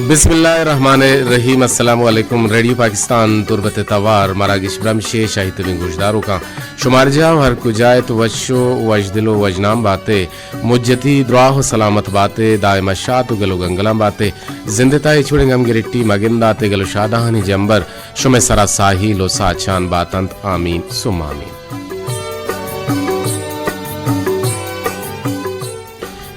बिस्मिल्लाहिर्रहमानिर्रहीम। अस्सलाम वालेकुम। रेडियो पाकिस्तान तुरबत तवार मरागिश ब्रमशे शाहिद बिन गुजदारों का शुमार जाओ हर कुजायत वशो वजदिलो वजनाम बातें मुज्जती द्राह सलामत बातें दायमा शात गलो गंगलाम बातें जिंदताए छुड़ेंगम गिरिट्टी मगिंदाते गलो शादाहानी जंबर शुमे सरा साही लो साचान बातंत आमीन सुम आमीन।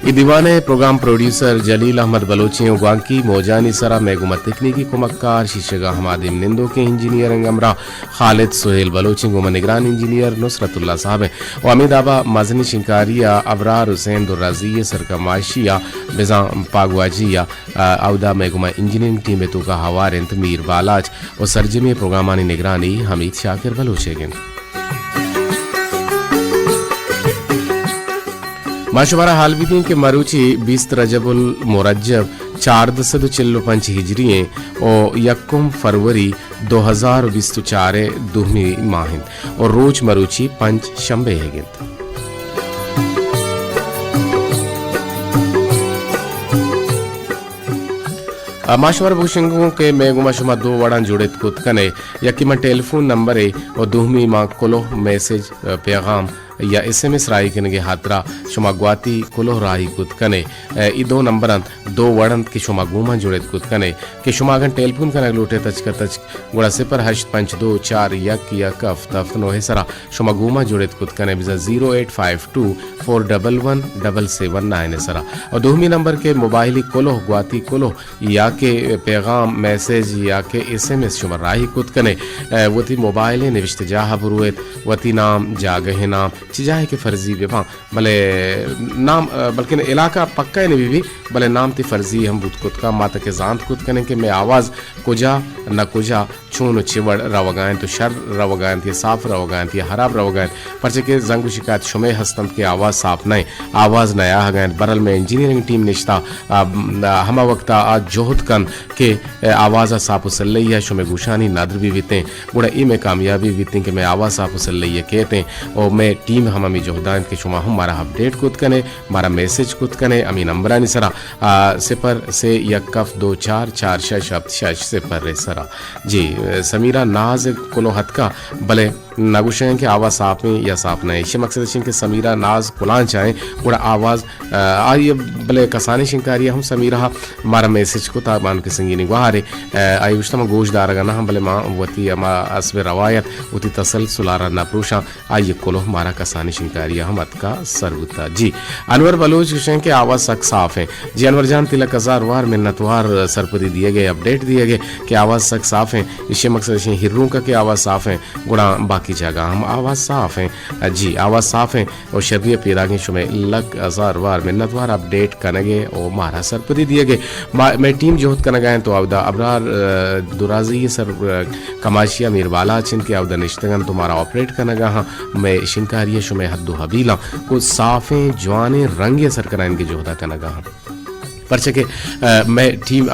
दीवाने प्रोग्राम प्रोड्यूसर जलील अहमद बलोची उगांकी मोजानी सरा मेगुमा तकनीकी कुमक्कार शीशगा हमादिम निंदो के इंजीनियर अंगमरा खालिद सुहेल बलोची गुमा निगरान इंजीनियर नुसरतुल्ला साहब और अमीदाबा मजनी शिंकारिया अबरार हुसैन दुर्राजिया सरकमाशिया बिजा पागवाजिया अवदा मेगुमा इंजीनियरिंग टीम तो का हवार मीर बालाज और सरजमी प्रोग्रामानी निगरानी हमीद शाकिर बलोचेगिन। माशुमारा हाल भी थी कि मरूची 20 रजबुल मुरज्जब 4 हिजरी और यक्कुम फरवरी 2024 दुहमी माहिन और रोज मरूची 5 शंबे है। माशवर भूषंगों के मेगुमा शुमा 2 वड़ान जुड़े कुतकने यकीमा टेलीफोन नंबर है और दुहमी माँ कोलो मैसेज पैगाम या SMS राही के हात्रा शुमा ग्वाती कुलो राही कुतकने ई 2 नंबरन 2 वड़न के शुमा गुमा जुड़े कुतकने के शुमा अगन टेलीफोन कनक लूटे तच गुड़ा 082 1 हफ्ता नोहे सरा शुमा गुमा जुड़े कुतकने बिजा 0852 411 779 सरा और दुहमी नंबर के मोबाइली कोलो ग्वाती कोलो या के पैगाम मैसेज या के SMS शुमा राही कुतकने वती मोबाइल निविष्ट जाह बुरुएत वती नाम जागह नाम चिजाहे के फर्जी बेपा भले नाम बल्कि इलाका पक्का नहीं भी भले नाम ती फर्जी हम बुत कुत का माता के जानत कुत कने के मैं आवाज़ कुजा न कुजा छून चिवड़ रवगायन तो शर रवगायन थी साफ रवगायन थी हराब रवगायन परचे के जंग शिकायत शुमे हस्तम के आवाज़ साफ नहीं आवाज़ नया हगायन बरल में इंजीनियरिंग टीम निश्ता हमा वक्ता आज जोहद कन के आवाज़ साफ उसल्लई है शुमे गुशानी नादर भी बीतें गुड़ा ई में कामयाबी बीतें कि मैं आवाज़ साफ उसल्लई है कहते और मैं टीम हमी जोहदान के शुमा हम मारा अपडेट कुत कने मारा मैसेज कुत कने अमी नंबरानी सरा 0 से 1 2 4 4 6 0 रे सरा जी समीरा नाज कुलो हद का भले नगुशें के आवाज़ साफ में या साफ नहीं इसी मकसद शिं के समीरा नाज कुलान चाहें पूरा आवाज़ आई भले कसानी शिंकारी हम समीरा मारा मैसेज को ताबान के संगीनी गुहारे आयुष्तम गोशदार गना हम भले माँ वती अमा असब रवायत उती तसल सुलारा नप्रूशा आइए कुलो मारा कसानी शिंकारी हम अत का सरगुता जी अनवर बलोच शिं के आवाज़ सक साफ है जी अनवर जान तिलक हजार वार मिन्नतवार सरपदी दिए गए अपडेट दिए गए कि आवाज़ सक साफ है इसी मकसद शिं हिर्रों का के आवाज़ साफ है गुणा बाकी जगह हम आवाज़ साफ है जी आवाज़ साफ है और शर्रिय पैदा के शुमे लग हजार वार मिन्नतवार अपडेट कनगे और मारा सरपदी दिए गए मैं टीम जोहद कनगा तो आवदा अबरार दुराजी सर कमाशिया मीरबाला चिन के आवदा निश्तगन तुम्हारा ऑपरेट कनगा हाँ मैं शिंकारिया शुमे हद्दो हबीला को साफ़े जवाने रंगे सर कराइन के जोहदा कनगा हाँ परचे के मैं टीम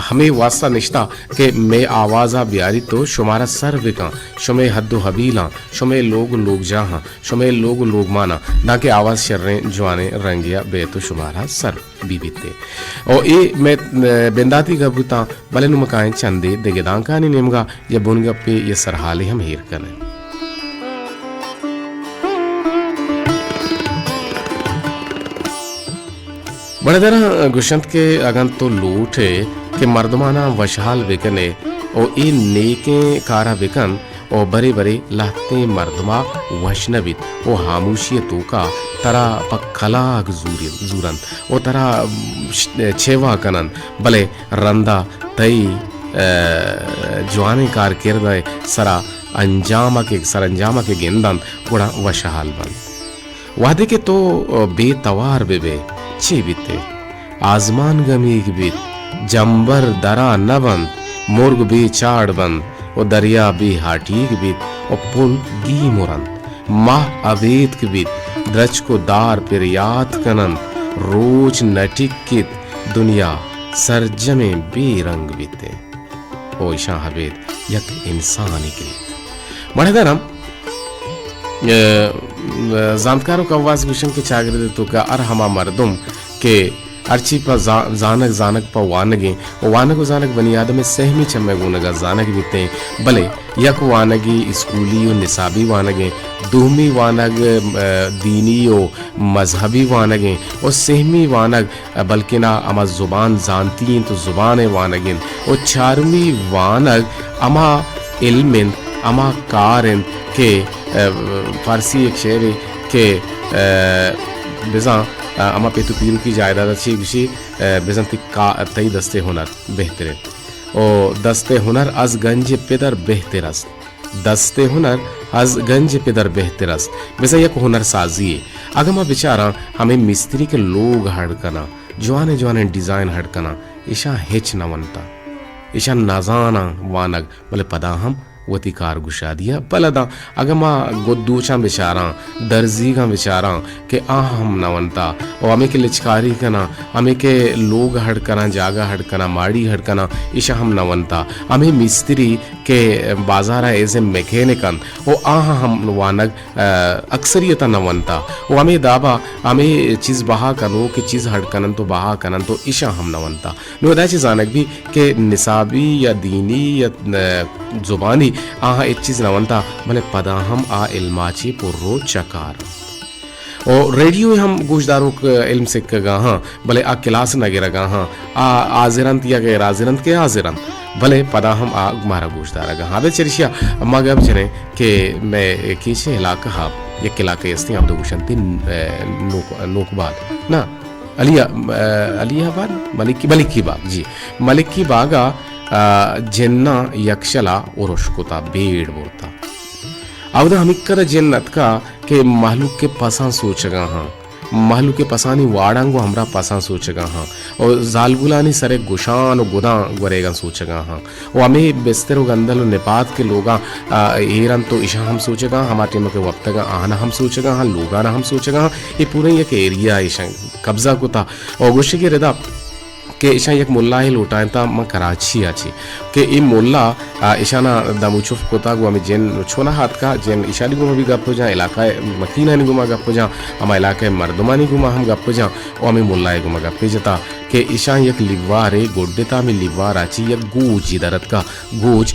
हमें वास्ता निश्ता कि मैं आवाज़ा ब्यारी तो शुमारा सर विका शुमे हद्दो हबीला शुमे लोग जहाँ शुमे लोग माना ना कि आवाज़ शर्रें जवाने रंगिया बे तो शुमारा सर बीबीते और ये मैं बेंदाती गबूता भले नुमकाएं चंदे देगेदांका नहीं नेमगा या बुनगा पे ये सरहाले हम हेर करें बड़े तरह गुशंत के अगन तो लूट है कि मर्दमाना वशहाल बिकने और ये नेके कारा बिकन और बड़े बड़े लाते मर्दमा वशनबित और हामूशी तो का तरा पखलाग जूरन और तरा छेवा कनन भले रंदा तई जवाने कार किरदाय सरा अंजामा के गेंदन गुड़ा वशहाल बन वादे के तो बेतवार बेबे चे बीते आजमान गमीक बीत जंबर दरा न बंद मुर्ग भी चाड़ बंद और दरिया भी हाटीक बीत और पुल गी मुरंद माह अवेद के बीत द्रच को दार पर याद कनन रोज नटिक कित दुनिया सरजमे बेरंग बीते ओ ईशा हवेद यक इंसानी के बड़े दरम जानकारों का आवाज गुशन के चागरे तो का अर हमा मर्दुम के अर्ची पर जानक जानक पर वानगे और वानक जानक बनी आदम सहमी चम्मे गुनगा जानक बीते भले यक वानगी स्कूली और निसाबी वानगे दूहमी वानग दीनी और मजहबी वानगे और सहमी वानग बल्कि ना अमा ज़ुबान जानती तो ज़ुबान वानगिन और चारमी वानग अमा इल्मिन अमा कारिन के फारसी एक शेर के बेजा अमा पेतु पीरू की जायदाद अच्छी विशी बेजंती का तई दस्ते हुनर बेहतरीन ओ दस्ते हुनर अज गंज पिदर बेहतरस दस्ते हुनर अज गंज पिदर बेहतरस बेसा यक हुनर साजी अगमा बेचारा हमें मिस्त्री के लोग हड़कना जवाने जवाने डिजाइन हड़कना ईशा हेच नवंता ईशा नाजाना वानग बोले पदा हम वती कार गुशा दिया पलदा अगमा गोदूचा बेचारा दर्जी का बेचारा के हम नवंता और हमें के लिचकारी कना हमें के लोग हड़कना जागा हड़कना माड़ी हड़कना ईशा हम नवंता हमें मिस्त्री के बाजारा ऐसे मैकेनिकन ओ हम वानग अक्सरियत नवंता वो हमें दाबा हमें चीज़ बहा कनो कि चीज़ हड़कनन तो बहा कनन तो ईशा हम नवंता नो दा चीज़ आनक भी के निसाबी या दीनी या जुबानी आहा एक चीज नवंता भले पदा हम आ इल्माची पुर्रो चकार और रेडियो हम गोशदारों के इल्म से कगा हाँ भले आ क्लास न गिरगा हाँ आ आजिरंत या गैर आजिरंत के आजिरंत भले पदा हम आ मारा गोशदार गा हाँ बे चरिशिया अम्मा गब जने के मैं कीचे इलाका हाँ ये इलाके इस्ती आप दो गुशंती नोकबाद ना अलियाबाद मलिकी बाग जी मलिकी बागा जेन्ना यक्षला उरुष्कुता बेड़ बोलता अब हमिक्कर जेन्नत का के महलूक के पसा सोचगा हाँ महलूक के पसानी वाड़ांगो हमरा पसा सोचगा हाँ और जालगुलानी सरे गुशान और गुदा गुरेगा सोचगा हाँ और हमें बिस्तर गंदल और निपात के लोगा एरन तो ईशा हम सोचगा हमारे टीम के वक्त का आना हम सोचगा हाँ लोगाना हम सोचगा हाँ ये पूरे एक एरिया ईशा कब्जा को था और गुस्से के रिदा के ईशा एक मुल्ला ही लौटाए था मैं कराची आची के ई मुल्ला ईशाना दामुचुफ कोता गो हमें जेन छोना हाथ का जेन ईशानी गुमा भी गप्पो जा इलाका मकीना नहीं गुमा गप्पो जा हम इलाके मर्दमानी गुमा हम गप्पो जा और हमें मुल्ला गुमा गप्पे जता के ईशा एक लिवार है गोड्डेता में लिवार आची एक गोज इधरत का गोज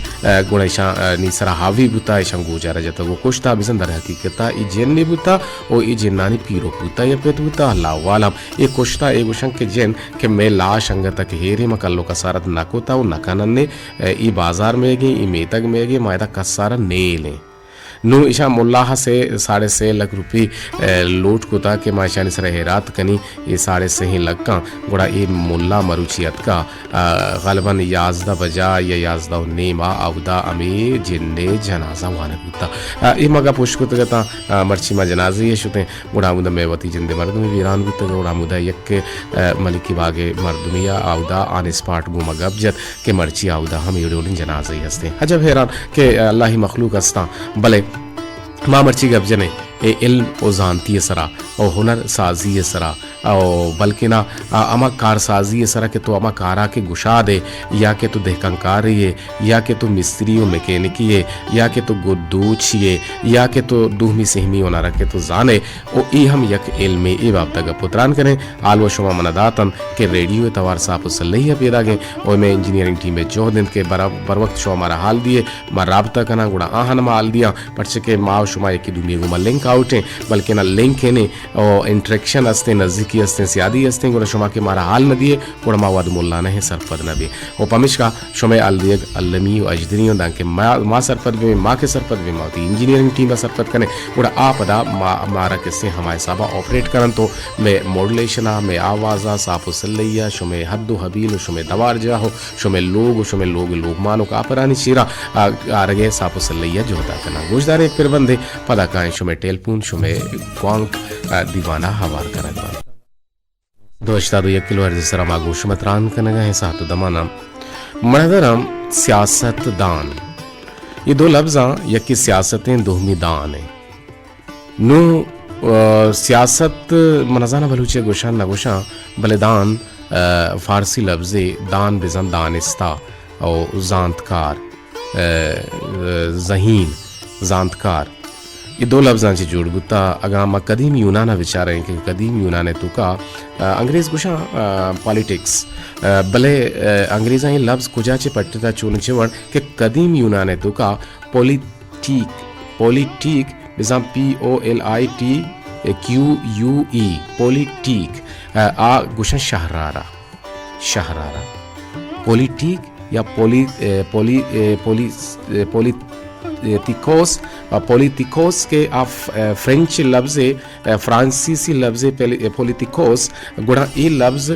गुण ईशा निसरा हावी बुता ईशा गोज आ रहा जाता वो कुछ था बिसन दर हकीकता ई जेन नहीं बुता और ई जेनानी पीरो बुता या पेट बुता अल्लाह वालम ये कुछ था एक उशंग के जेन के मैं लाश अंगता के हेरे मकल्लो का सारत नकोता और नकानन ने ई बाजार में गई ई मेतक में गई मायदा कसारा ने ले नो ईशा मुल्लाह से 6.5 लाख रुपये लोट को था कि माशानी सर हेरात कनी ये 6.5 लाख का गुड़ा ये मुल्ला मरुचियत का गलबन याजदा बजा या याजदा नेमा अवदा अमे जिन्ने जनाजा वाने बुता ये मगा पुष्कुत गता मर्ची मा जनाजे ये शुते गुड़ा मुदा मेवती जिंदे मर्दमी वीरान बुता गुड़ा मुदा यक मलिकी बागे मर्दमिया अवदा आन स्पाट गुमा गबजत के मर्ची अवदा हम योडोलिन जनाजे हस्ते अजब हैरान के अल्लाह ही मखलूक हस्ता भले माँ मर्ची गब जने ए इल्म ओ जानती सरा और हुनर साजी सरा और बल्कि ना अमा कार साजी सरा के तो अमा कारा के गुशा दे या के तो देहकंकार ये या के तो मिस्त्री और मैकेनिकी ये या के तो गुद्दूच ये या के तो दूहमी सहमी होना रखे तो जाने ओ ई हम यक इल्म ई बाब तक पुत्रान करें आलव शुमा मनदातन के रेडियो तवार साफ सल्लही पैदा गए और मैं इंजीनियरिंग टीम में जो दिन के बर वक्त शो हमारा हाल दिए माँ राबता करना गुड़ा आहन माल दिया पर्चे के माँ शुमा एक दुनिया गुमा लिंक आउट है बल्कि ना लिंक है ने और इंटरेक्शन हस्ते नजदीकी हस्ते सियादी हस्ते गुड़ा शुमा के मारा हाल न दिए गुड़ा मावाद मुल्ला नहीं सरपद न भी और पमिश का शुमे अलदियग अल्लमी और अजदनी और दांके माँ सरपद भी माँ के सरपद भी माँ इंजीनियरिंग टीम का सरपद करें गुड़ा आप अदा मारा किससे हमारे साबा ऑपरेट करन तो मैं मॉडुलेशना मैं आवाज़ा साफ सल्लैया शुमे हद्दो हबील शुमे दवार जाहो शुमे लोग मानो का अपरानी शीरा आरगे साफ सल्लैया जो होता करना गोशदारे फिर बंदे पदा का शुमे टेलपून शुमे क्वांक दीवाना हवार करन दोस्ता दो 1 किलो अर्ज सरा मागो शुमत्रान कनगा है साथ दमाना मणदरम सियासत दान ये दो लफ्ज़ा यकी सियासतें दोहमी दान है नो सियासत मनजाना बलूचे गोशा नगोशा बलिदान फारसी लफ्ज़े दान बिजन दानिस्ता और जानतकार जहीन जानतकार ये दो लफ्जांची जोड बुता अगा मा कदीम यूनाना विचार कि कदीम यूनाने तो का अंग्रेज गुशा पॉलिटिक्स भले अंग्रेजा ये लफ्ज कुजाचे पट्टता चूनचे वन कि कदीम यूनाने तो का पॉलिटिक बिजाम POLITQUE पॉलिटिक आ गुशा शहरारा पॉलिटिक या पॉलिटिकोस के आप फ्रेंच लफ्ज़ फ्रांसीसी लफ्ज़ पॉलिटिकोस गुड़ा ये लफ्ज़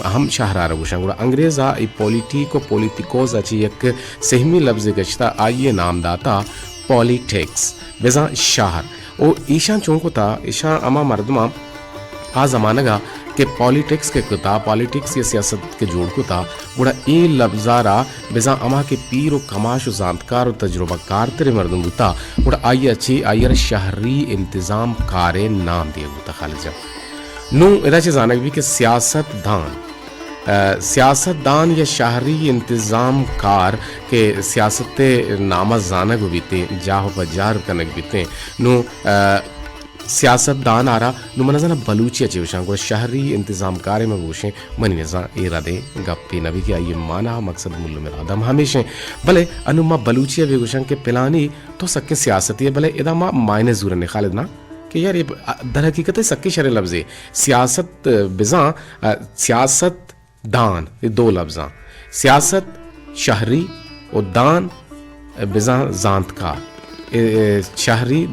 हम शहरारा गुशा गुड़ा अंग्रेज़ा ये पॉलिटिक और पॉलिटिकोस अच्छी एक सहमी लफ्ज़ गश्ता आइए नाम दाता पॉलिटिक्स बेजा शहर ओ ईशान चौंको था ईशान अमा मर्दमा आ ज़माना के पॉलिटिक्स के कुता पॉलिटिक्स या सियासत के जोड़ को था बुढ़ा ए लफ्जारा बेजा अमा के पीर और कमाश और जानकार और तजुर्बा कार तेरे मर्दों गुता बुढ़ा आई अच्छी आयर शहरी इंतज़ाम कारे नाम दिया गुता खालिजा नू इधर चीज़ आना भी कि सियासतदान या शहरी इंतज़ाम कार के सियासत नामा जाना को बीते जाहो बजार कनक बीते नू सियासतदान आ रहा नुमना बलूचिया चेवशां को शहरी इंतज़ाम कारे में गोशें मनी नजा इरादे गप्पी नबी की आई माना मकसद मुल्ल में आदम हमेशा भले अनुमा बलूचिया भी गोशं के पिलानी तो सक्के सियासती है भले इदा मा मायने ज़रूर ने खालिद ना कि यार ये दर हकीकत है सक्के शरे लफ्ज़ सियासत बिज़ा सियासत दान ये दो लफ्ज़ा सियासत शहरी और दान बिज़ा जानतकार शहरी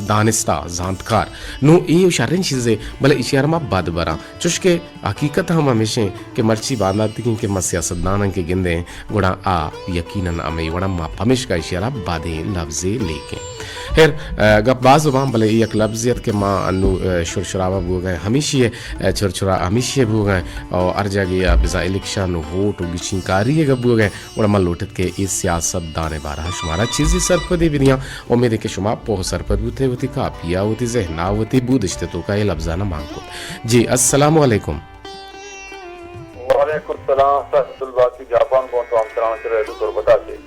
दानिस्ता जानकार नो ये शहरी चीज़ें भले इशारा मा बाद बरा चुशके हकीकत हम हमेशा के मर्ची बांधा थी कि सियासतदान के गिंदे गुड़ा आ यकीनन अमे वड़ा मा हमेश का इशारा बादे लफ्ज़े लेके खैर गप्बाज जुबान भले एक लफ्ज़ियत के माँ अनु शुरशुरावा भू गए हमेशा छुरछुरा हमेशा भू गए और अर्जा गया बिजा इलेक्शन वोट गिशिंकारी गप भू गए और अमल लौटत के इस सियासत दाने बारह शुमारा चीज़ें सर को दे बिनिया उम्मीद है कि शुमा पोह सर पर बुते होती कापिया होती जहना होती बुदिश्ते तो का ये लफ्ज़ाना मांग को जी अस्सलाम वालेकुम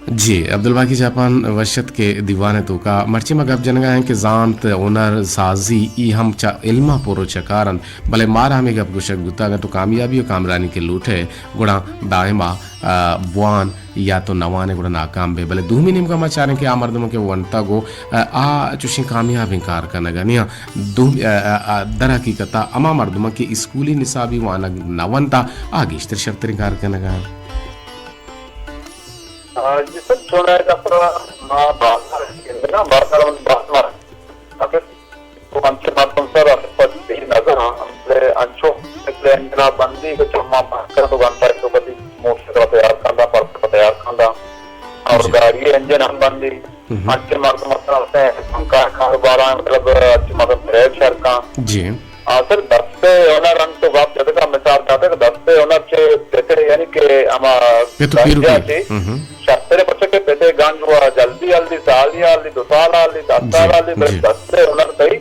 जी अब्दुल बाकी जापान वर्षत के दीवाने तो का मर्ची मगब जनगा है कि जानत ओनर साजी ई हम चा इल्मा पोरो चकारन भले मारा हमें गप गुशक गुता तो कामयाबी और कामरानी के लूटे गुड़ा दाएमा बुआन या तो नवाने गुड़ा नाकाम बे भले दूमी निम का मचारे के आ मर्दमों के वंता गो आ चुशी कामयाब इनकार करना गनिया दर हकीकता अमा मर्दमों के स्कूली निसाबी वाना नवंता आगे इश्तर शर्त इनकार करना गा जिससे छोड़ा है अपना बाजार के ना बाजार में बाजार अगर तो अंचे माध्यम से रास्ता भी नजर हमले अंचो ले अंजना बंदी को चम्मा कर तो बनता है तो कभी मोटर तैयार करना पर तैयार करना और गाड़ी इंजन हम बंदी अंचे माध्यम से होते हैं उनका कारोबार मतलब अच्छे मतलब ब्रेक शर का जी सर 10 पे ओनर अंत तो बात कहते का मिसाल कहते हैं 10 पे ओनर चे देते यानी कि हमारा शस्त्र बच्चे के पैसे गांज हुआ जल्दी साल या 2 साल 10 साल 10 से ओनर सही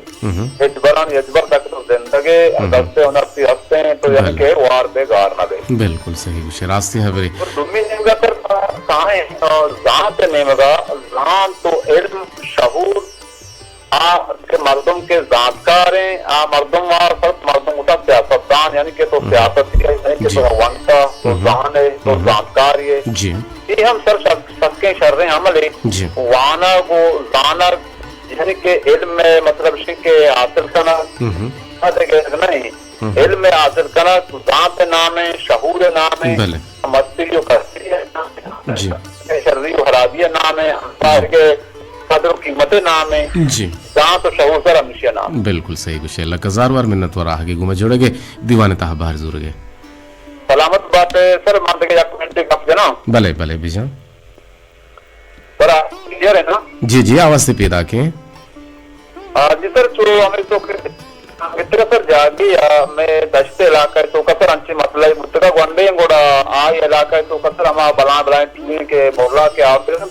यजबर तक तो जिंदगी 10 से ओनर भी हंसते हैं तो यानी कि वार पे गार ना दे बिल्कुल सही शरास्ती है बरे और दुमी नेम का सर कहां है जात नेम का जान तो इल्म शहूर आ के मर्दों के जानकार हैं आ मर्दों और सब मर्दों का सियासतदान यानी कि तो सियासत है यानी कि तो वंता तो जान है तो जानकार है जी ये हम सर सबके शर रहे हमले वाना को जानर यानी कि इल्म में मतलब के हासिल करना नहीं इल्म में हासिल करना तो जात नाम है शहूर नाम है मस्ती जो करती है जी शर्री हराबिया नाम है अंसार के कदर कीमत नाम है जी जहाँ तो शहूर सर हमेशा नाम बिल्कुल सही कुछ है हजार बार मिन्नत वार आगे घुमा जोड़ेगे दीवाने ताह बाहर जुड़ गए सलामत बात है सर मान के कमेंट कब देना भले भले बीजा सर क्लियर है ना जी जी आवाज से पैदा के जी सर जो हमें तो कितने सर जागी मैं दशते इलाका है तो कसर अंची मसला है मुत्तका वनडे गोड़ा आ इलाका है तो कसर हम बला बला टीम के मोहल्ला के आवते हैं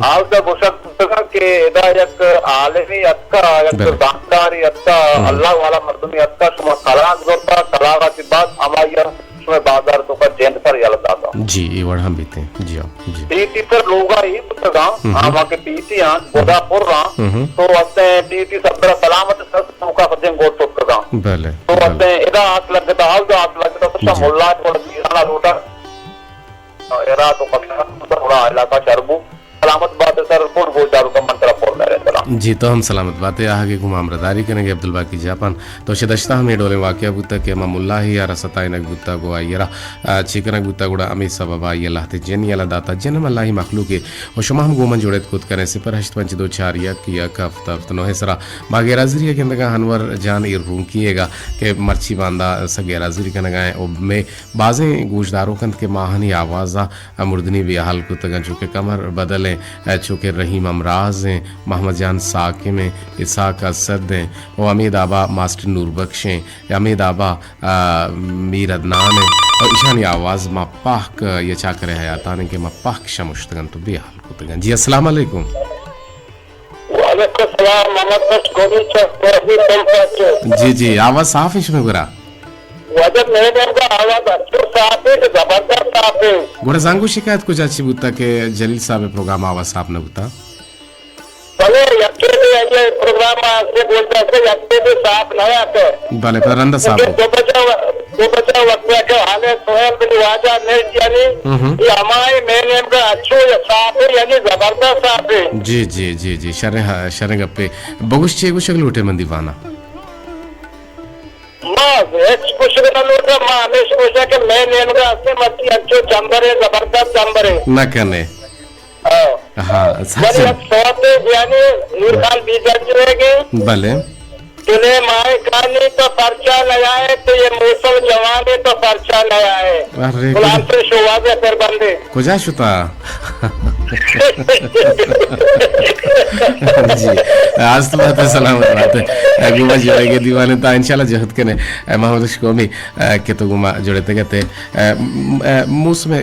आज का गोशक मुत्तका के इदा एक आलमी अक्का एक जानकारी अक्का अल्लाह वाला मर्दमी अक्का शुमा कलाक जोता कलाक के बाद हमारा शुमा बाजार तो का जेंट सर याद आता जी ये वर्ड हम बीते जी हाँ जी टीटी तर लोगा ही पुस्तका आमाके टीटी आन गोदापुर रा तो असे टीटी सब्र सलामत सस्मुका सजें गोट पुस्तका भले तो असे इदा आस लगता हाल जो आस लगता तो मुल्ला थोड़ा तीराना रोटा एरा तो पक्का थोड़ा इलाका शरबू सलामत बात है सर कौन बोल जारू का मंत्र बोल रहे हैं जी तो हम सलामत बातें आगे घुमाम रदारी करेंगे अब्दुल बाकी जापान तो शदश्ता हमें डोले वाक़या बुता के ममुल्ला ही यार सताइनक बुता को आयरा चिकनक बुता गुड़ा अमी सबब आयल्लाह ते जन यला दाता जन्म अल्लाह मखलूक के और शुमा हम गोमन जोड़े खुद करें सिपर हश्त पंच दो चार यक हफ्ता नो सरा बागे राजरी के अंदर हनवर जान इर रूम किएगा कि मर्ची बांधा सगे राजरी का नगाए और में बाजें गोशदारों कंद के माहनी आवाज़ा मुर्दनी भी हाल को तगा चूँकि कमर बदले चूँकि रहीम अमराज हैं मोहम्मद जान साकिम हैं इसाक असद हैं और अमीद आबा मास्टर नूर बख्श हैं अमीद आबा मीर अदनान हैं और ईशानी आवाज़ माँ पाक ये चाकर हयातान के माँ पाक शमुश्तगन तो भी हाल को तगन जी अस्सलाम वालेकुम जी जी आवाज़ साफ है इसमें गुरा गुड़ा सांगू शिकायत कुछ अच्छी बुता के जलील साहब प्रोग्राम आवाज़ साफ न बुता प्रोग्राम से बोलता है यक्के भी साफ नहीं आते भले पर रंदा साहब दो बचा वक्त के हाले सोहेल बिन वाजा ने यानी ये हमारे मेन नेम का अच्छो साफ है यानी जबरदस्त साफ है जी जी जी जी शरे गप्पे बगुश छे कुछ अगले उठे मंदी वाना मां एक कुछ ना लोटा मां हमेशा पूछा कि मेन नेम का असली मच्छी अच्छो चंबर है जबरदस्त चंबर है ना करने हाँ सच यानी नीरखाल बीजर रहेगी भले तुले माए खानी तो पर्चा लगाए तो ये मौसम जवानी तो पर्चा लगाए अरे गुलाम से शुरुआत है फिर बंदे कुजा शुता जी आज तो बात है सलामत बात है गुमा जोड़े के दीवाने तो इंशाल्लाह जहद के ने मोहम्मद शकोमी के तो गुमा जोड़े ते कहते मुस्मे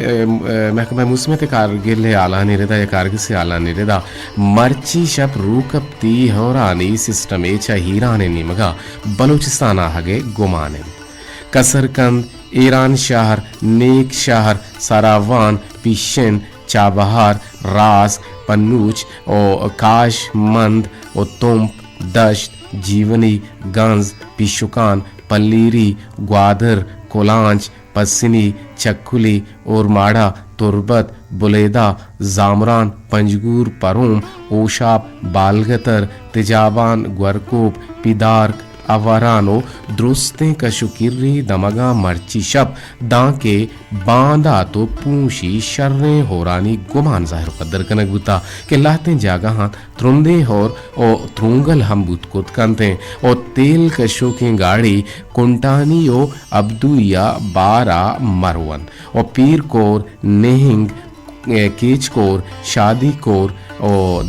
महकमा मुस्मे ते कारगिल है आला नहीं रहता या कारगिल से आला नहीं रहता मर्ची शप रूकपती होरानी सिस्टम ए हीराने निमगा बलूचिस्तान आगे गुमाने कसरकंद ईरान शहर नेक शहर सरावान पिशन चाबहार रास पन्नूच और काश मंद और तुम्प दश्त जीवनी गंज पिशुकान पल्लीरी ग्वादर कोलांच पसिनी चक्कुली उरमाड़ा तुरबत बुलेदा जामरान पंजगूर परोम ओशाप बालगतर तिजाबान ग्वरकोप पिदार्क अवारानो द्रुस्ते कशुकिर्री दमगा मर्ची शब दांके बांदा तो पूंशी शर्रे होरानी गुमान जाहिर कदर कनक बुता के लाते जागा हाथ त्रुंदे होर ओ त्रुंगल हम बुतकुत कंते ओ तेल कशो की गाड़ी कुंटानी ओ अब्दुया बारा मरवन ओ पीर कोर नेहिंग केच कोर शादी कोर और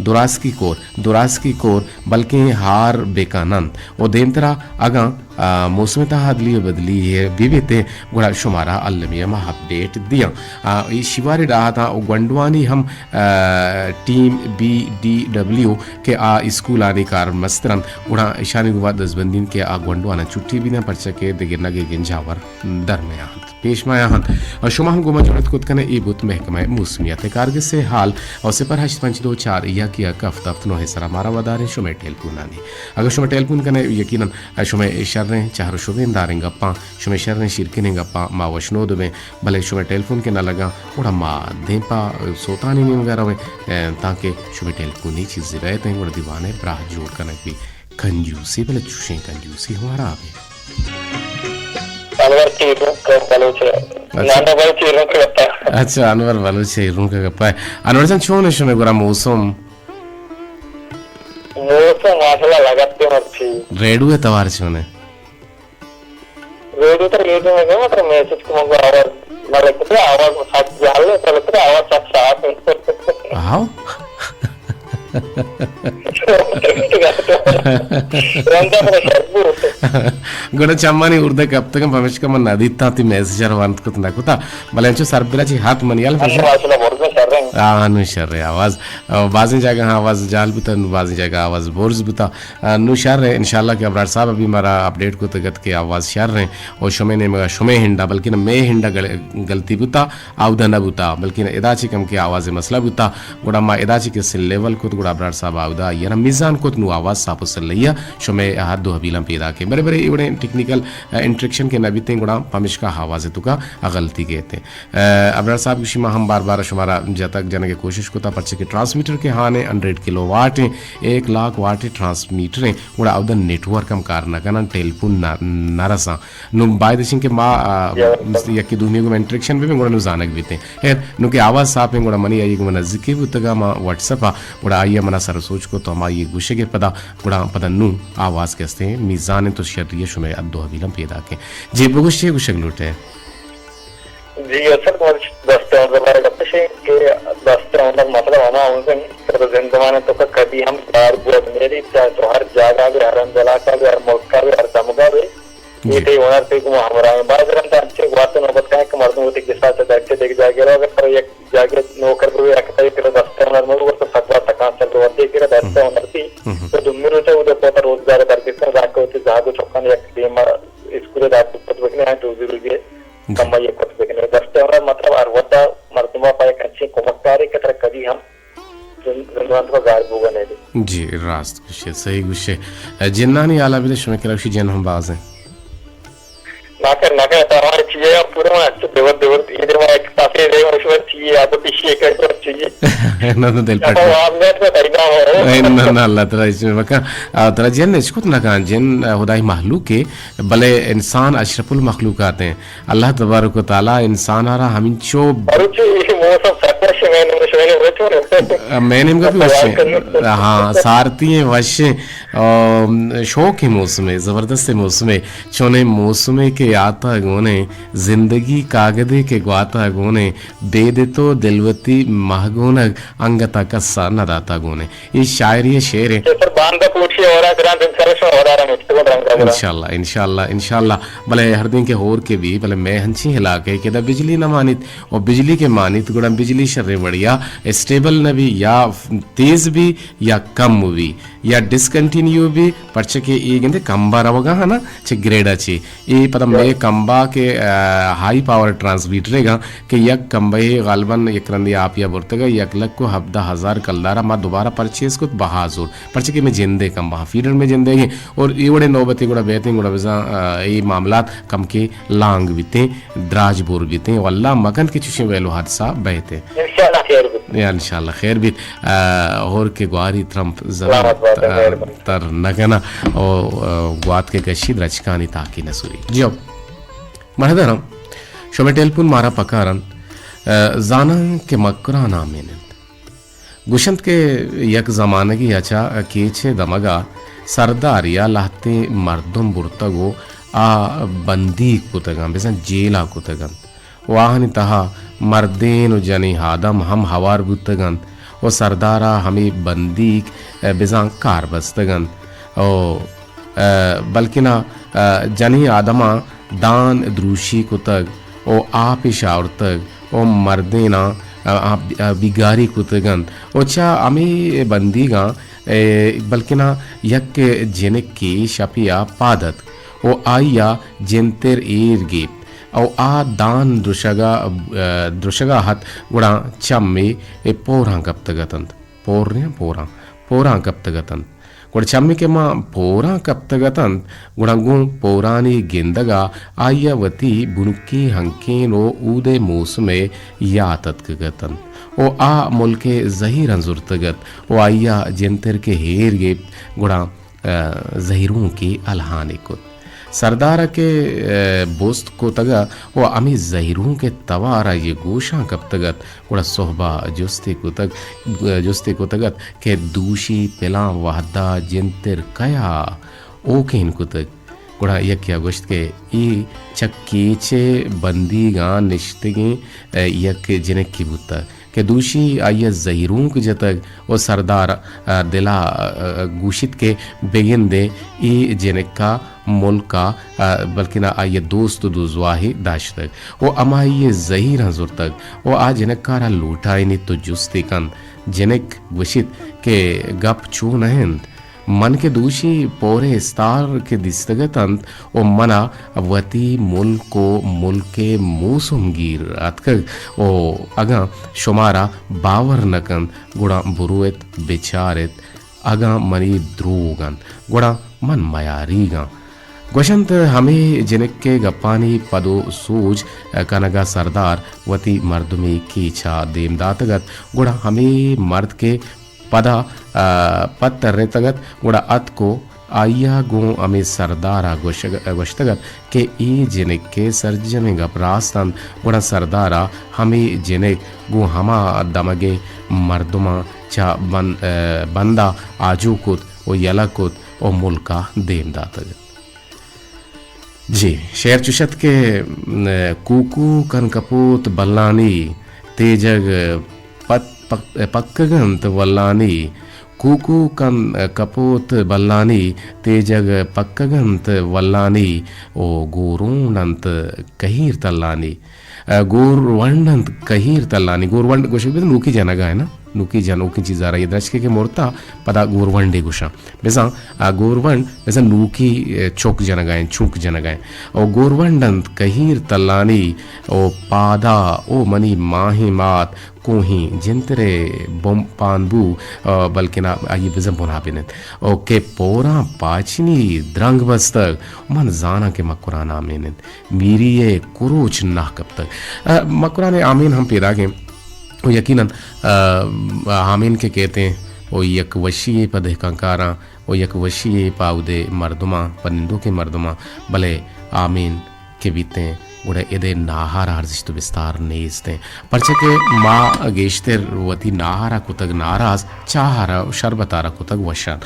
दुरासकी कोर बल्कि हार बेकानंद और देमतरा अगा मौसम तहादली बदली है बीबीते गुड़ा शुमारा अल्लमिया मा अपडेट दिया ये शिवारी रहा था गंडवानी हम टीम BDW के स्कूल आने कार मस्तरन गुड़ा ईशानी गुवा दसबंदीन के गंडवाना छुट्टी भी ना पर्चा के दिगिरना के गिंजावर दरमियान पेशमाया और शुमा हम गुमा जोड़त खुद कने ई बुत महकमा मौसमियत कारगिल से हाल और सिपर हश्त पंच दो चार या किया कफ तफ्त नो है सरा मारा वदारे शुमे टेलपुन आनी अगर शुमे टेलपुन कने यकीनन शुमे शर्रे चार शुमे दारें गप्पा शुमे शर्रे शिरकिने गप्पा मा वशनोद में भले शुमे टेलपुन के ना लगा उड़ा मा देपा सोतानी में वगैरह में ताकि शुमे टेलपुन ही चीज रहते हैं उड़ा दीवाने ब्राह जोड़ कने भी कंजूसी भले चुशे कंजूसी हमारा आवे अच्छा अनवर बलूच रूम का गप्पा है अनवर जान छोने शुमे गुरा मौसम माशाल्लाह लगाते मच्छी रेडू है तवार छोने रेडियो में मतलब मैसेज को मगर आवाज ना लगता है आवाज साथ जाले तो लगता है आवाज साथ है आओ गुड़ा चम्मानी उर्दे कब तक भविष्य का मन नदी ती मैसेजर वंत को ना कुता भले जो सरबिला जी हाथ मनियाल माशाल्लाह शर्रंग नुशर आवाज़ बाज़ी जगह आवाज़ जाल बुता बाज़ी जगह आवाज़ बोर्ज बुता नुशर इंशाल्लाह के अबरार साहब अभी हमारा अपडेट को तगत के आवाज़ शर रहे और शुमे ने मगा शुमे हिंडा बल्कि न मैं हिंडा गलती बुता आउदा न बुता बल्कि न इदाची कम के आवाज़ मसला बुता गुड़ा मा इदाची के सिल लेवल को गुड़ा अबरार साहब आउदा या ना मिजान को नु आवाज़ साफ उसल लिया शुमे हाथ दो हबीलम पैदा के बड़े बड़े इवड़े टेक्निकल इंट्रैक्शन के नबी ते गुड़ा पमिश का आवाज़ तुका गलती के थे अबरार साहब की शिमा हम बार बार शुमारा जतक जन के कोशिश को पर्चे के ट्रांसमीटर के हाने 100 किलोवाट 1 लाख वाट ट्रांसमीटर गुड़ा अवध नेटवर्क हम कार न कना टेलीफोन नरसा नु बाय दशिंग के मा यकी दुनिया को इंटरेक्शन पे गुड़ा नु जानक बीते है नु के आवाज साफ है गुड़ा मनी आई गुना नजदीकी बुतगा मा व्हाट्सएप गुड़ा आई मना सर सोच को तो मा ये गुशे के पदा गुड़ा पदा नु आवाज कैसे मीजान तो शरिय शुमे अद्दो हबीलम पैदा के जे बगुशे गुशक लुटे जी असल दस्ते बारे के दस्ते मतलब हम जिंदगाने तो कभी हम बार बुरा मेरी तो हर जगह भी हर अंदला का भी हर मुल्क का भी हर दमगा भी ये थे ओनर पे को हमारा बात करन तो अच्छे बात नौबत का के मर्दों के साथ बैठ के देख जागे अगर पर एक जागे नौकर भी रखता है तेरा दस्ते ओनर में वो तो फतवा तका चल रहा है तेरा दस्ते ओनर भी तो दुम्मीरो से उधर पोता रोजगार करके से जाके होते जागो चौकान एक बीमा स्कूल दात पत बकने है तो जरूरी कम्मा ये पत बकने दस्ते ओनर मतलब अरवता मर्दमा पाए अच्छे कोमकारी के तरह कभी हम जिंदगान को गार बुगा नहीं जी रास्त गुशे सही गुशे जिन्नानी आला बिले शुमे के रक्षी जन हम बाज हैं नाकर तो हमारे चीजें पूरा अच्छे देवर ये देवर एक काफी देवर उसमें चाहिए आप पीछे एक चाहिए ना तो दिल पट ना अल्लाह तला इसमें बका तला जन इसको ना कहां जन खुदाई महलूक के भले इंसान अशरफुल मखलूकात हैं अल्लाह तबारक व तआला इंसान आरा हमिंचो मैंने इनका भी वश हाँ सारती हैं वश शौक है मौसम ज़बरदस्त मौसम चौने मौसम के आता गोने जिंदगी कागदे के ग्वाता गोने दे दे तो दिलवती महगोन अंगता कस्सा नदाता गोने ये शायरी शेर है इंशाल्लाह इंशाल्लाह इंशाल्लाह भले हर दिन के होर के भी भले मैं हंची हिला के दा बिजली न मानित और बिजली के मानित गुड़ा बिजली शर्रे बढ़िया स्टेबल न भी या तेज भी या कम भी या डिसकंटिन्यू भी पर्चे के ये गंदे कंबा रवगा है ना चे ग्रेड अच्छी ये पता मैं कंबा के हाई पावर ट्रांसमीटर रहेगा कि यक कंबे गालबन एक रंदी आप या बुरतगा यक लग को हफ्ता 1000 कलदारा मा दोबारा परचेज को बहाजूर पर्चे के में जिंदे कंबा फीडर में जिंदगी और ये बड़े नौबती गुड़ा बेहते गुड़ा बिजा ये मामलात कम के लांग बीते द्राज बोर बीते वल्ला मगन के चुशे वेलो हादसा बहते इंशाल्लाह खैर भी और के ग्वारी ट्रम्प तर नगना और ग्वात के कशीद रचकानी ताकि नसुरी जियो महदरम शोमे टेलपुन मारा पकारन जाना के मकरा नामेन गुशंत के यक जमाने की अच्छा केचे दमगा सरदार या लाते मर्दम बुरतगो आ बंदी कुतगम बेसन जेला कुतगम वाहनी तहा मर्देन जनी हादम हम हवार बुतगन ओ सरदारा हमें बंदी बेजां कार बस्तगन ओ बल्कि ना जनी आदमा दान द्रूशी कुतग ओ आप शावर तक ओ मर्देना बिगारी कुतगन ओ चा हमें बंदी गा बल्कि ना यक जेने के शपिया पादत ओ आइया जेंतेर एर गे औ आ दान दुशगा हत गुड़ा चम्मे ए पोरा कप्तगतंत पोरा कप्तगतंत गुड़ चम्मे के माँ पोरा कप्तगतंत गुड़ा गुण पौरानी गेंदगा आयवती बुनकी हंके नो ऊदे मौसमे यातत ओ आ मुल्के जहीर अंजुरतगत ओ आइया जेंतर के हेर गे गुड़ा जहीरों की अलहाने कुत सरदार के बोस्त को तगा वो अमी जहीरों के तवारा ये गोशा कब तगत गुड़ा सोहबा जुस्ते को तगत के दूशी पिला वहदा जिंतर कया ओ के इनको तक गुड़ा यक गोश्त के ये चक्कीचे बंदी गा निश्तगे यक जिनक की बुता के दूशी आइए जहीरों के जतक वो सरदार दिला गुशित के बेगिन दे ई जेनेका मुल्का बल्कि ना आइए दोस्त दुजवाही दाश्तक वो अमा ये जहीर हजूर तक वो आ जेनेकारा लूटा इनी तो जुस्ती कन जेनेक गुशित के गप चू नहिंद मन के दूशी पोरे स्तार के दिस्तगत अंत ओ मना वती मुल्क को मुल्क के मूसुमगीर अतक ओ अगा शुमारा बावर नकन गुड़ा बुरुएत बेचारेत अगा मनी द्रूगन गुड़ा मन मयारीगा गोशंत हमें जिनक के गप्पानी पदो सूज कनगा सरदार वती मर्दमी कीछा देमदातगत गुड़ा हमें मर्द के पदा पद तरने तगत गुड़ा अत को आया गो अमे सरदारा गोश्तगत के ई जिनेक के सर्जमे गपरास्तन गुड़ा सरदारा हमें जिनेक गो हमा दमगे मर्दुमा चा बंदा आजू कुत ओ यलकुत ओ मुल्का देमदातगत जी शेर चुशत के कूकू कन कपूत बल्लानी तेजग पक्कगंत वल्लानी कूकू कन कपोत बल्लानी तेजग पक्कगंत वल्लानी ओ गोरूनंत कहीर तल्लानी गोरवंडंत कहीर तल्लानी गोरवंड गोश नूकी जनगा है ना नूकी जनो की चीज़ आ रही है दर्शके के मोरता पदा गोरवंडे गुशा बेसा गोरवंड बेसा नूकी चौक जनगाएं छुक जनगाएं और गोरवंडंत कहीर तल्लानी ओ पादा ओ मनी माही मात कोही जिंतरे बम पानबू बल्कि ना ये बिजम बुना बिनत ओ के पोरा पाचनी द्रंग बस्तक मन जाना के मकुरान आमीन मीरी ये कुरोच ना कब तक मकुरान आमीन हम पैदा के वो यकीनन आमीन के कहते हैं वो यक वशी पद कंकारा वो यक वशी पाउदे मर्दुमा पनिंदों के मर्दुमा भले आमीन के बीते उड़े इदे नाहार अर्जिश तो विस्तार नेस्ते परचे के माँ गेश्तेर वती नाहारा कुतग नाराज चाहारा शरबतारा कुतग वशान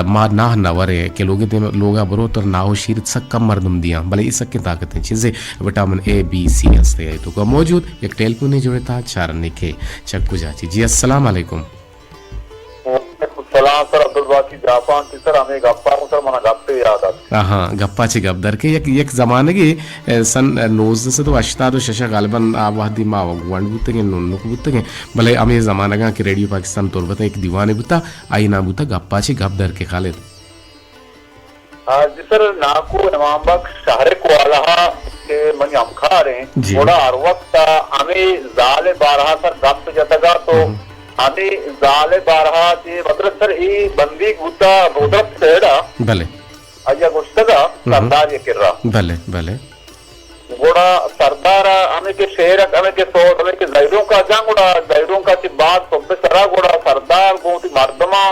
माँ नाह नवरे के लोगे ते लोगा बरो तर नाहो शीर सक कम मर्दम दिया भले इस सक की ताकतें चीज़ें विटामिन ए बी सी हंसते हैं तो का मौजूद एक टेलीफोन नहीं जुड़े था चारने के चक्कू जाची जी अस्सलाम वालेकुम सलाम सर अब्दुल बाकी जापान की सर हमें गप्पा हूं सर मना गप्पे याद आता हाँ गप्पा ची गप दर के एक जमाने की सन नोज से तो अश्ता तो शशा गालिबन आवादी मा वंड बुते के नुनु को बुते के भले हमें जमाने का कि रेडियो पाकिस्तान तौर पर एक दीवाने बुता आई ना बुता गप्पा ची गप दर के खालिद जी सर नाकू इमाम बख्श शहर को आला के मनी हम खा रहे हैं थोड़ा हर वक्त हमें जाले बारहा सर गप जतगा तो हमें जाले बारहा जे मतलब सर ये बंदी गुता रोदत सेड़ा भले अया गुस्तगा सरदार ये कर रहा भले भले गोड़ा सरदार हमें के शेर हमें के सो हमें के जैरों का जांगुड़ा जैरों का ची बात सब सरा गोड़ा सरदार गोती मर्दमा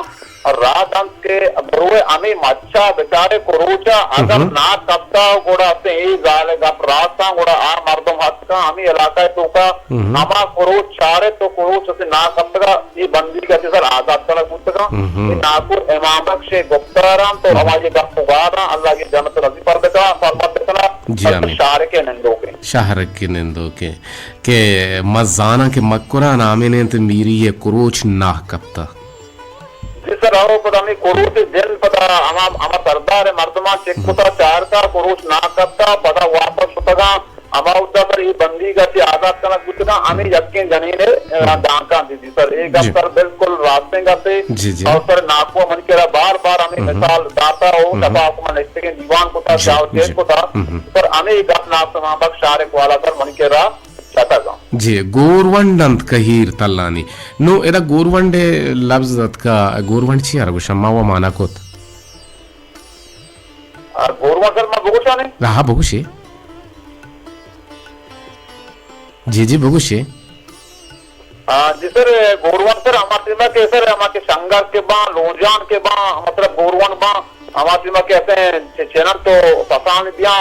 और रात अंत के बरुए हमें मच्छा बेचारे कोरोचा अगर ना कपता गोड़ा से ही जाले गप रास्ता गोड़ा आ मर्दम हाथ का हमें इलाका तो का हमा कोरोच चारे तो कोरोच से ना कपता ये बंदी का सर आजाद का पुस्तका ये नाकुर इमाम बख्श गुप्ताराम तो हमारे गप पुगारा अल्लाह की जन्नत नसीब कर देगा फरमाते तना शहर के निंदों के शहर के निंदों के मजाना के मकुरा नामे ने तो मीरी ये कोरोच ना कपता सर आओ पता नहीं कोरोच दिल पता हमारा सरदार मर्दमा चेक पता चार का कोरोच ना करता पता वापस होता हमारा उधर पर ये बंदी का ची आजाद करना कुछ ना हमें यकीन जनी ने दांका दीदी सर एक सर बिल्कुल रास्ते गाते और सर नाको मन के बार बार हमें मिसाल दाता हो तब आपको मन इसके दीवान को था जाओ जेल को था सर हमें एक अपना आप बख्श शारे को वाला सर मन के जी गोरवंडंत कहीर तल्लानी नो एदा गोरवंडे लफ्ज का गोरवंड छी यार गुशम्मा व माना कोत गोरवंड सर मा बगुशा ने रहा बगुशे जी बगुशे जी सर गोरवंड सर हमारे के सर हमारे संगर के बा लोजान के बा मतलब गोरवंड बा हमारे में कहते हैं चैनल तो पसान दिया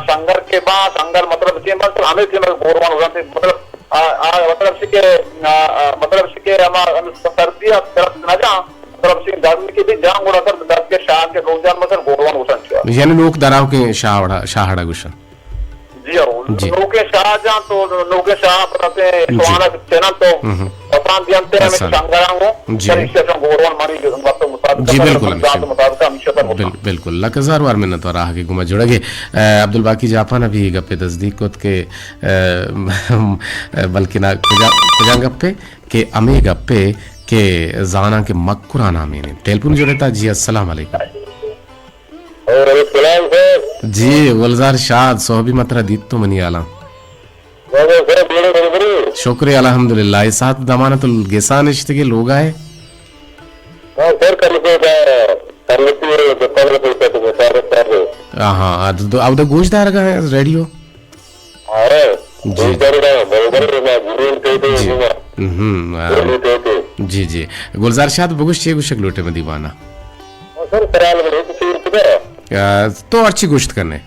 संगर के बाद संगर मतलब मतलब हमें गोरवान हो जाते मतलब मतलब सर्दी न जा मतलब गर्मी की भी जाम गोड़ा सर दस के शाह के रोजान में सर गोरवान हो सकते यानी लोग दराव के शाहड़ा गुशा जी नौके शाहजहां तो नौके शाह बताते हैं सुहाना चैनल तो पसंद जानते हैं मैं संगरांगो शरीफ गोरवन मानी मतलब जी बिल्कुल लकजार वार मिन्नत वार आगे गुमा जुड़गे अब्दुल बाकी जापान अभी गप्पे तस्दीक कोत के बल्कि ना कुजा गप्पे के अमे गप्पे के जाना के मक्कुराना में टेलीफोन जुड़ता जी अस्सलाम वालेकुम जी गुलजार शाद सोहबी मत्रा दीत तो मनी आला शुक्रिया अल्हम्दुलिल्लाह इस साथ दमानतुल गिसान इश्ते के लोग आए हाँ अब तो गोश्तदार का है रेडियो जी जी गुलजार शाद बगुश चे गुशक लोटे में दीवाना तो अच्छी गोश्त करने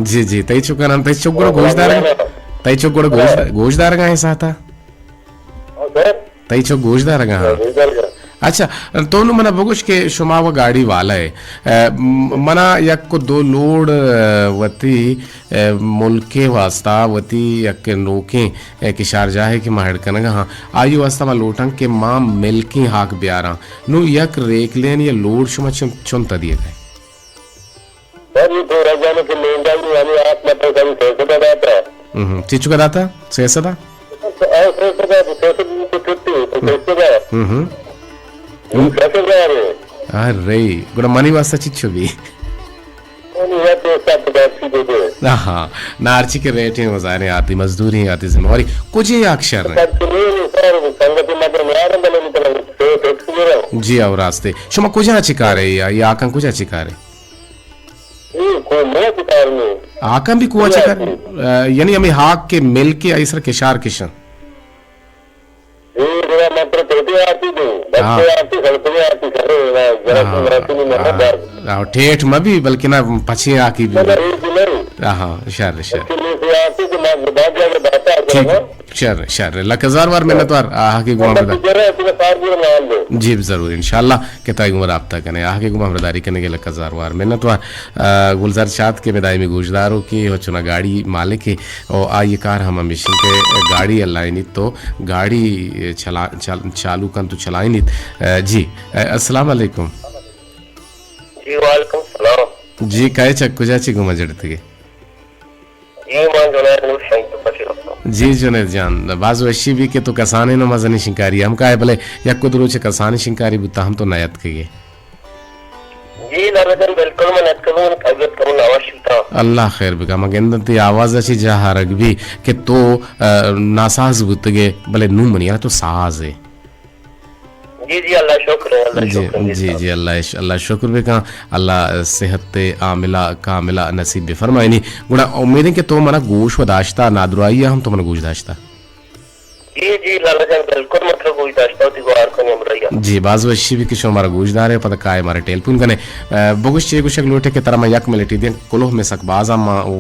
जी जी तई चुका नाम तई चुक गुड़ गोश्तदार तई चुक गुड़ गोश्तदार का है साथा तई चुक गोश्तदार का अच्छा तो नु मना बगुश के शुमाव गाड़ी वाला है मना यक को दो लोड वती मुल्के वास्ता वती यक नोके कि शारजा है कि माहड़ कनगा हाँ आयु वास्ता मा लोटंग के मां मिल्की हाक ब्यारा नु यक रेक लेन या लोड शुमा चुनता दिए गए चीचु का दाता सेसदा अरे गुड मनी वास्ता चिच्छु भी हाँ नार्ची के रेटिंग वजाने आती मजदूरी आती जिम्मेवारी कुछ ही अक्षर है जी और रास्ते शुमा कुछ चिकारे या आकं कुछ चिकारे आकं भी कुआ चिकारे यानी हमें हाक के मिल के ऐसा किशार किशन ठेठ में भी बल्कि ना पछी आकी भी हाँ शर शर लकजार वार मेहनत वार आके गुमा जी जरूर इंशाल्लाह के ताई गुमा राब्ता कने आके गुमा हमदारी कने के लकजार वार मेहनत वार गुलजार शाद के मेदाई में गुजदारों की हो चुना गाड़ी मालिक के और ये कार हम मिशन के गाड़ी अल्लाह तो गाड़ी चालू कन तो चलाई नहीं जी अस्सलाम वालेकुम जी वालेकुम सलाम जी काहे चक्कू जाची गुमा जड़ते के जी जुनेद जान बाजू अशी भी के तो कसाने न मजनी शिकारी हम काहे भले या को रोचे कसाने शिकारी बुता हम तो नयत के जी नरदन बिल्कुल मनत करूं अगत करूं आवश्यकता अल्लाह खैर बिका मगेंदती आवाज अच्छी जहा रगबी के तो नासाज बुतगे भले नू मनिया तो साज है जी अल्लाह शुक्र है जी अल्लाह शुक्र बेका अल्लाह सेहत आमिला कामिला नसीब बे फरमाइनी गुड़ा उम्मीद है कि तो मना गोश वदाश्ता नादुराई हम तो मना गोश दाश्ता जी लाला जान बिल्कुल मतलब गोश दाश्ता होती गुआर को निमराया जी बाजू अच्छी भी किशो हमारा गोशदार है पता काय हमारे टेलीफोन कने बगुश चे गुशक लोटे के तरह मैं यक मिलटी दें कुलोह में सकबाजा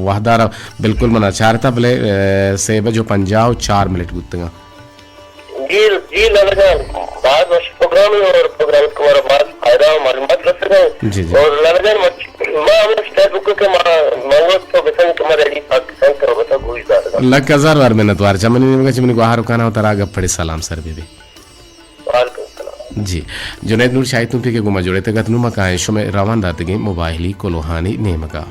वहदार बिल्कुल मना चारता भले सेब जो 54 मिनट गुत्तगा जी लाला जान बाद में प्रोग्राम और प्रोग्राम को हमारा बात फायदा मालूमात कर सके जी और लाला जान मैं अपने स्टेप बुक के मांगत तो बेसन तुम्हारे रेडी पाकिस्तान करो बता गोईदार लक हजार बार मेहनत वार चमनी में चमनी को आहार खाना उतारा गप पड़े सलाम सर बेबी वालेकुम सलाम जी जुनैद नूर शाहिद तुम के गुमा जुड़े तगत नुमा का शुमे रवान दातगे मोबाइली कोलोहानी नेमका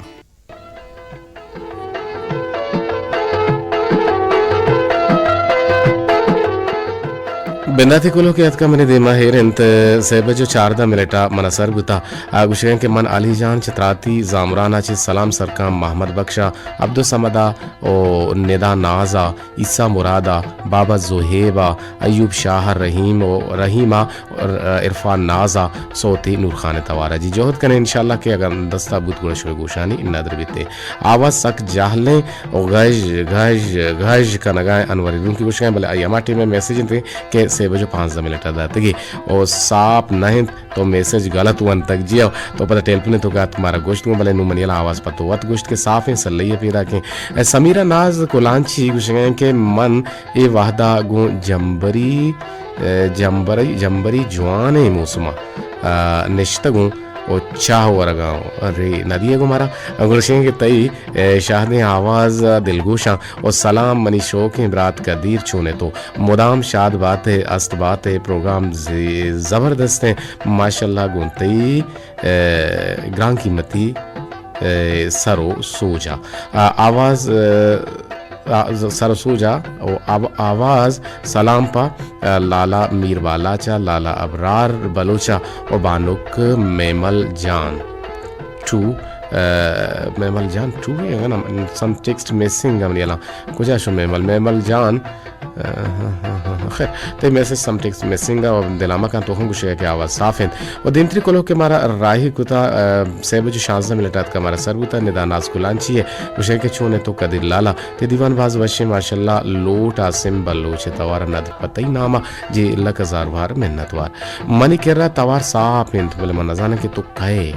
बेंदाती कुलो के अतका मैंने देमा हेरेंत सेब जो 4 मिनटा मना सर गुता आगुशें के मन अली जान चित्राती जामराना चे सलाम सरकाम मोहम्मद बख्शा अब्दुल समदा ओ निदा नाजा ईसा मुरादा बाबा जोहेबा अयूब शाह रहीम ओ रहीमा और इरफान नाजा सोती नूर खान तवारा जी जोहद कने इंशाल्लाह के अगर दस्ता बुत गुड़ शुरू गोशानी नदर बिते आवाज सक जाहले ओ गज गज गज का नगाए अनवर की गोशाएं भले अयमाटी में मैसेज थे के बजो 5 मिनट दातगी और साफ नहीं तो मैसेज गलत हुआ तक जियो तो पता टेलीफोन तो का तुम्हारा गोश्त में भले नुमनिया आवाज पतो वत गोश्त के साफ है सल्लैया पैदा के समीरा नाज कोलांची गुशें के मन ए वाहदा गो जंबरी जंबरी जवान है मौसमा निश्तगू ओ चाह वरगाँव अरे नदिया गुमारा गुलशें के तई शाहदे आवाज़ दिलगोशा और सलाम मनी शौक बरात कदीर छूने तो मुदाम शाद बात है अस्त बात है प्रोग्राम ज़बरदस्त है माशाल्लाह गुनतई ग्रां कीमती सरो सोजा आवाज़ सर सूजा आवाज़ सलाम पा लाला मीर वालाचा लाला अबरार बलोचा और बानुक मेमल जान टू मेमल जान टू है ना सम टेक्स्ट मिसिंग हमने याला कुछ ऐसा मेमल जान खैर तो मैसेज सम टेक्स्ट मिसिंग और दिलामा का तो हम कुछ है कि आवाज़ साफ है और दिनत्री को लोग के हमारा राही कुता सेब जो शांसा मिलटात का हमारा सर कुता निदानास कुलांची है कुछ है कि छूने तो कदिर लाला ते दीवान बाज वशे माशाल्लाह लोट आसिम बल्लोचे तवार नद पता ही नामा जे लक हजार बार मेहनत वार मनी कह रहा तवार साफ है तो बोले मन जाने कि तो कहे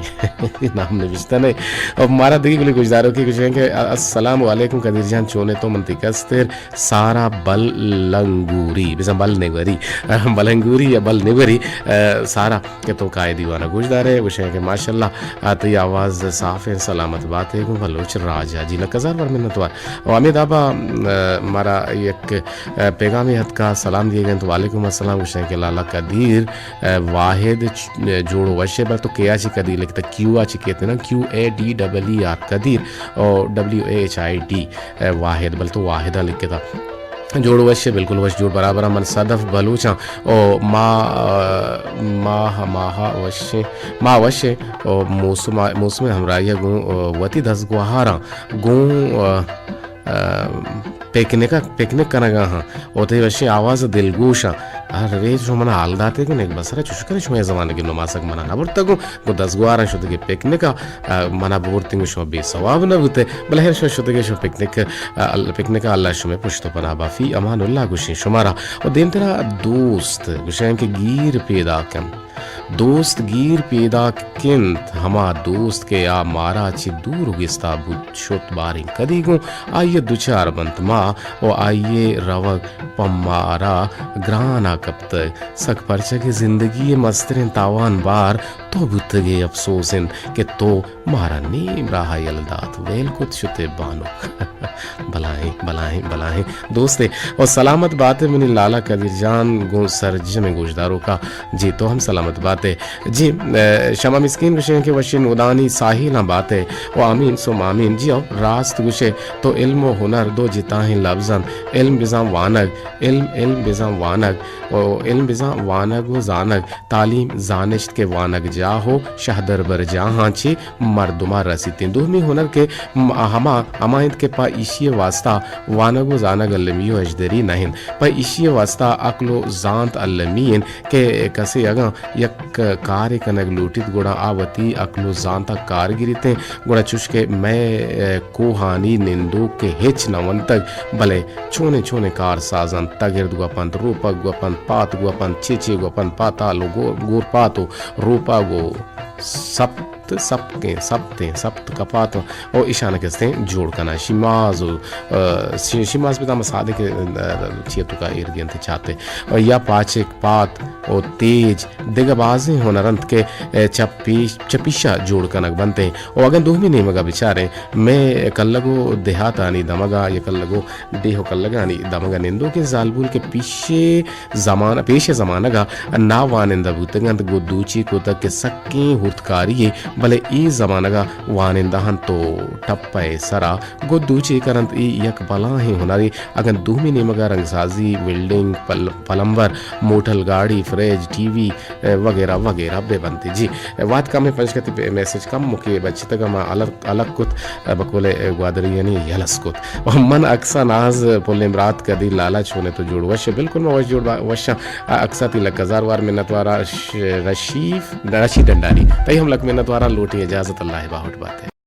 नाम ने विश्ता नहीं और हमारा देखिए बोले गुजदारों की कुछ है कि अस्सलाम वालेकुम कदीर जान चोने तो मंतिकस्तिर सारा बल लंगूरी बिसा बल नेवरी बलंगूरी या बल नेवरी सारा के तो काय दीवाना गुजदार है विषय के माशाल्लाह आती आवाज़ साफ है सलामत बात है को बलोच राजा जी लकजार पर मिन्नतवार और अमित आबा हमारा एक पैगाम हद का सलाम दिए गए तो वालेकुम अस्सलाम विषय के लाला कदीर वाहिद जोड़ो वशे पर तो क्या ची कदीर लिखता क्यू आची कहते ना QADEER कदीर और WAHID वाहिद बल तो वाहिदा लिख के था जोड़ वश्य बिल्कुल वश जोड़ बराबर मन सदफ बलूचा ओ माह वश्य ओ मौसम हमरा ये गो वती दस गुहारा गो पिकनिक करना हाँ ओते वश्य आवाज़ दिलगोशा अरे जो मना हाल दाते कि नहीं बसरा चुशकर शुमे ज़माने की नमाज़क मना ना बढ़ता को दस गुआरा शुद्ध के पिकनिक मना बोर्तिंग शो बेसवाब न होते बलहर शो शुद्ध के शो पिकनिक अल्लाह शुमे पुश्तो पना बाफी अमानुल्लाह गुशी शुमारा और दिन तेरा दोस्त गुशें के गीर पैदा कम दोस्त गीर पैदा किंत हमा दोस्त के आ मारा ची दूर गिस्ता बुत शुत बारिंग कदी गो आइए दुचार बंत माँ और आइए रवक पमारा ग्राना कब तक सक परचा की जिंदगी मस्तरें तावान बार तो बुतगे अफसोसिन के तो मारा नीम रहा यलदात वेल कुछ शुते बानुक बलाएं दोस्ते और सलामत बात है मनी लाला कदीर जान गो सरज में गोशदारों का जी तो हम सलामत बात है जी शमा मिस्किन विषय के वशिन उदानी साहिला बात है वो आमीन सो मामीन जी अब रास्त गुशे तो इल्म व हुनर दो जिताहिं लफ्ज़न इल्म बिज़ाम वानग इल्म बिज़ाम वानग और इल्म बिज़ाम वानग व जानग तालीम जानिश्त के वानग जा हो शहदर बर जहाँ चे मर्दुमा रसीतें दुहमी हुनर के हमायत के पा इशिय वास्ता वानग व जानग अल्लमियो अजदरी नहीं पा इशिय वास्ता अक्लो जानत अल्लमीन के कसे अगा यक कार्य कनग लूटित गुड़ा आवती अक्लो जानता कारगिरीते गुड़ा चुशके मैं कोहानी निंदो के हिच नवन तक भले छोने छोने कार साजन तगिर्द गुपन रूपक गुपन पात गुपन चेचे गुपन पातालो गोर पातो रूपा गो सप्त कपात और ईशान के जोड़ करना शिमाज पे तो मसादे के चेतु का इर्दियन थे चाहते और या पाचक पात और तेज दिगबाजी होनरंत के चपिशा जोड़ कनक बनते हैं और अगर दो भी नहीं मगा बेचारे मैं कल लगो देहात आनी दमगा या कल लगो देहो कल लगा आनी दमगा निंदो के जालबुल के पेशे ज़माना का ना वानिंदा भूतगंत गो दूची को तक के सक्की हुतकारी भले ई ज़माना का वानिंदा हन तो टप्पे सरा गो दूची करंत ई यक बला ही हुनारी अगर दूमी नहीं मगा रंगसाजी वेल्डिंग पलम्बर मोटल गाड़ी फ्रिज टीवी वगैरह वगैरह बे बनती जी बात कम है पंचकती पे मैसेज कम मुके बच्चे तक मैं अलग कुत बकोले ग्वादरी यानी यलस कुत और मन अक्सा नाज पोले इमरात कदी लालच होने तो जोड़ वश बिल्कुल मैं वश जोड़ वश अक्सा ती लकजार वार मिन्नतवारा रशी डंडारी तई हम लक मिन्नतवारा लोटी इजाजत अल्लाह बाहुट बात है।